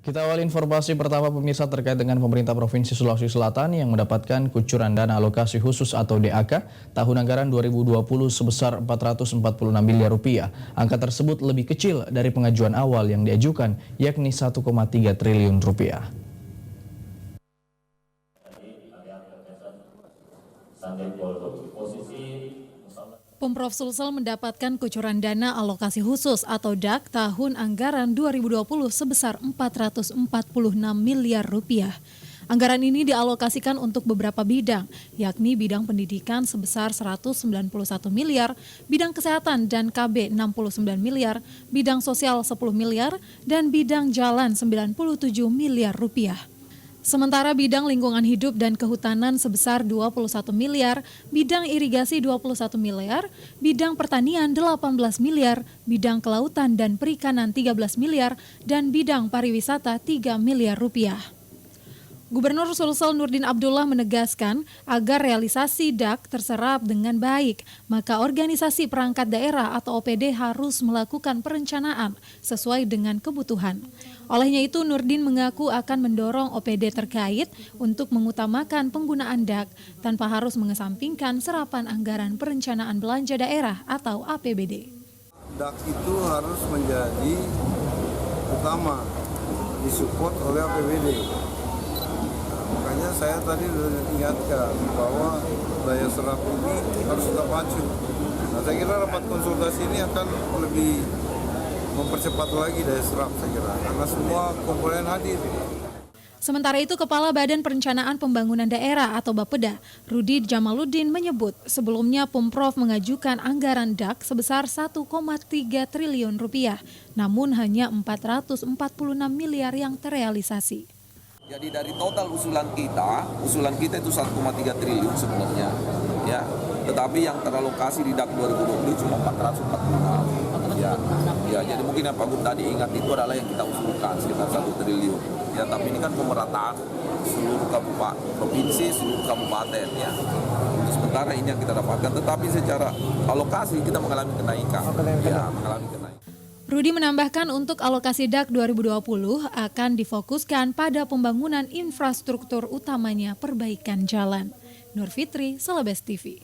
Kita awal informasi pertama pemirsa terkait dengan pemerintah Provinsi Sulawesi Selatan yang mendapatkan kucuran dana alokasi khusus atau DAK tahun anggaran 2020 sebesar 446 miliar rupiah. Angka tersebut lebih kecil dari pengajuan awal yang diajukan yakni 1,3 triliun rupiah. Pemprov Sulsel mendapatkan kucuran dana alokasi khusus atau DAK tahun anggaran 2020 sebesar 446 miliar rupiah. Anggaran ini dialokasikan untuk beberapa bidang, yakni bidang pendidikan sebesar 191 miliar, bidang kesehatan dan KB 69 miliar, bidang sosial 10 miliar, dan bidang jalan 97 miliar rupiah. Sementara bidang lingkungan hidup dan kehutanan sebesar 21 miliar, bidang irigasi 21 miliar, bidang pertanian 18 miliar, bidang kelautan dan perikanan 13 miliar, dan bidang pariwisata 3 miliar rupiah. Gubernur Sulsel Nurdin Abdullah menegaskan agar realisasi DAK terserap dengan baik, maka organisasi perangkat daerah atau OPD harus melakukan perencanaan sesuai dengan kebutuhan. Olehnya itu, Nurdin mengaku akan mendorong OPD terkait untuk mengutamakan penggunaan DAK tanpa harus mengesampingkan serapan anggaran perencanaan belanja daerah atau APBD. DAK itu harus menjadi utama, disupport oleh APBD. Makanya saya tadi sudah ingatkan bahwa daya serap ini harus kita pacu. Nah, saya kira rapat konsultasi ini akan lebih mempercepat lagi daya serap, saya kira, karena semua komponen hadir. Sementara itu, Kepala Badan Perencanaan Pembangunan Daerah atau Bapeda, Rudi Jamaluddin menyebut sebelumnya Pemprov mengajukan anggaran DAK sebesar 1,3 triliun rupiah, namun hanya 446 miliar yang terrealisasi. Jadi dari total usulan kita itu 1,3 triliun sebelumnya, ya. Tetapi yang teralokasi di DAK 2020 cuma 446. Ya, jadi mungkin yang Pak Gub tadi ingat itu adalah yang kita usulkan sekitar 1 triliun. Ya, tapi ini kan pemerataan seluruh kabupaten, provinsi, seluruh kabupaten, ya. Untuk sementara ini yang kita dapatkan, tetapi secara alokasi kita mengalami kenaikan. Ya, mengalami kenaikan. Rudi menambahkan untuk alokasi DAK 2020 akan difokuskan pada pembangunan infrastruktur utamanya perbaikan jalan. Nur Fitri, Celebes TV.